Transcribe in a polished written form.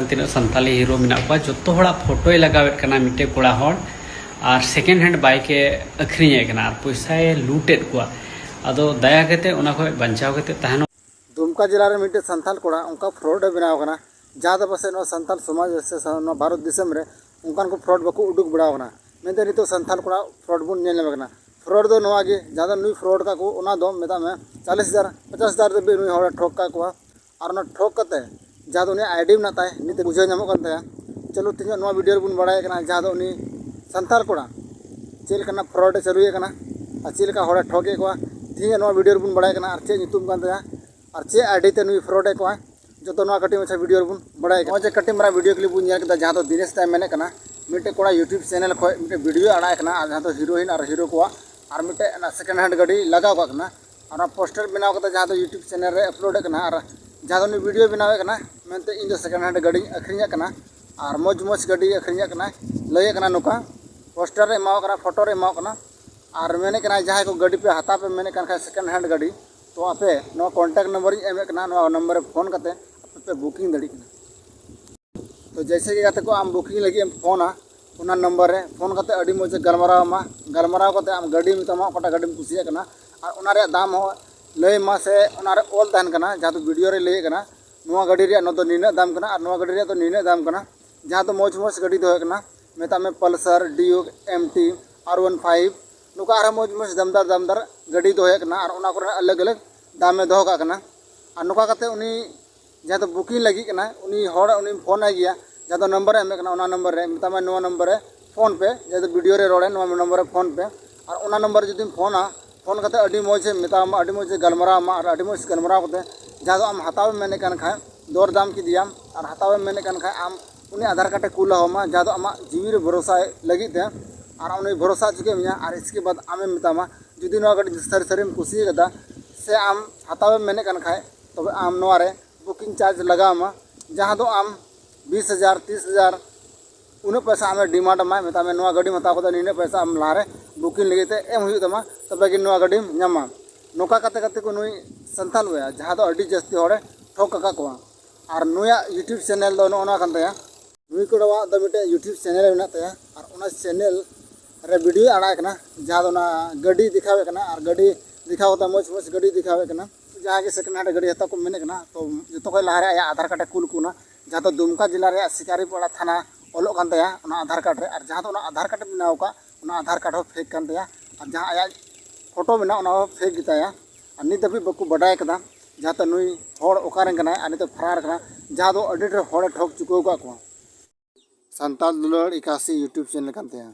तीन संताली हीरो मेना को जो हड़ा फोटो लगावेद कना मिटे कोड़ा हड़ और सेकेंड हैंड बाइक अखरीने कना पैसा लूटेद को अदो दया करते उना को बंचाव करते तहनो दुमका जिला रे मिटे संताल कोड़ा उनका फ्रॉड बनाव कना जहाँ पासे संताल समाज से भारत दिसम रे उनकान को फ्रॉड बाको उडुक बड़ा कना मेनते नितो संताल कोड़ा फ्रॉड बुन नेल लेबकना फ्रॉड दो नवा गे जहाँ नुई फ्रॉड का को उना दो मेता में 40,000 50,000 दे नुई हड़ा ठोक का को और ना ठोक कते जहाँ उनी आईडी में नाताय निते बुझे नामो कनता चलो तीन नवा वीडियो बुन बड़ाय कना जहाँ उनी संताल कोड़ा चेल कना फ्रॉड चलुए कना और चेल का हड़ा ठोके को तीन नवा वीडियो बुन बड़ाय कना और चे नितुम कनता और चे आईडी ते नुई फ्रॉड को जो तो ना कटी मछा वीडियो बुन बड़ाय कना कटी मरा वीडियो क्लिप बुन नेल कदा जहाँ तो दिनेश ताय मेने कना मिटे कोड़ा यूट्यूब चैनल खो मिटे वीडियो आड़ा कना जहाँ तो हीरोइन और हीरो को और मिटे सेकेंड हैंड गाड़ी लगाव कना और पोस्टर बनाव कता जहाँ तो यूट्यूब चैनल रे अपलोड कना और जहाँ तो वीडियो बनावे कना मेनते इन दो सेकेंड हैंड गाड़ी अखरीने कना और मौज मौज गाड़ी अखरीने कना लय कना नुका पोस्टर रे माव कना फोटो रे माव कना और मेने कना जहाँ को गाड़ी पे हाथा पे मेने कना सेकेंड हैंड गाड़ी तो आपे नो कॉन्टैक्ट नंबर एम कना नो नंबर फोन करते पे बुकिंग दड़ी कना तो जैसे कि कहते को आम बुकिंग लगी फोना उना नंबर रे फोन करते अड़ी मौज गलमाराव करते आम गाड़ी मितमा ओटा गाड़ी कुसिया कना और उना रे दाम हो लय मा से उना रे ऑल तहन कना जहाँ तो वीडियो रे लय कना नुआ गाड़ी रे न तो नीना दाम कना और नुआ गाड़ी रे तो नीना दाम कना जहाँ तो मौज मौज गाड़ी दो कना मेता में पल्सर ड्यूक MT R15 नुका आर मौज मौज दमदार गाड़ी दो कना और उना को अलग अलग दाम में दो कना और नुका करते उनी जहाँ तो बुकिंग लगी कना उनी हड़ उनी फोन आ गया जहाँ तो नंबर एम कना उना नंबर रे मेता में नुआ नंबर है फोन पे जहाँ तो वीडियो रे रोड़े नुआ नंबर है फोन पे और उना नंबर जुदी फोना फोन करते अड़ी मौज मेता अड़ी मौज गलमाराव और अड़ी मौज गलमाराव करते जहाँ तो आम हतावे मेने कन खाए दर दाम की दियाम और हतावे मेने कन खाए आम उनी आधार कार्ड कूला होमा जहाँ तो आमा जीवी रे भरोसा लगी थे और उनी भरोसा चुके मिया और इसके बाद आमे मेतामा जुदी नुआ गाड़ी सरी सरी कुसी कदा से आम हतावे मेने कन खाए तब आम नुआ रे बुकिंग चार्ज लगामा जहाँ तो आम 20,000 30,000 उन्हें पैसा आम डिमांड मा मेता में नुआ गाड़ी हताव को नीने पैसा आम लारे बुकिंग लगे ते एम हुई तमा तबे कि नुआ गाड़ी नामा नोका कते कते को नुई संताल हुआ जहाँ तो अड़ी जस्ती हड़े ठोक का को और नुया यूट्यूब चैनल दो नोना कनता नुई कोड़ा द मिटे यूट्यूब चैनल मेना तया और उना चैनल रे वीडियो आड़ा कना जहाँ तो ना गाड़ी दिखावे कना और गाड़ी दिखाव ता मौज मौज गाड़ी दिखावे कना जहाँ के सेकेंड हैंड गाड़ी हता को मेने कना तो जो को लहारे आया आधार कार्ड कुल कुना जहाँ तो दुमका जिला रे शिकारीपाड़ा थाना ओलो कान तया उना आधार कार्ड रे और जहाँ तो उना आधार कार्ड बनाव का उना आधार कार्ड हो फेक कान तया और जहाँ आया फोटो मेना उना फेक गिताया और नित अभी बकु बडाय कदा जहाँ तो नुई हड़ ओकारे कना और नित फरार कना जहाँ तो अडी हड़ ठोक चुको का को संताल दुलड़ 81 यूट्यूब चैनल कान तया।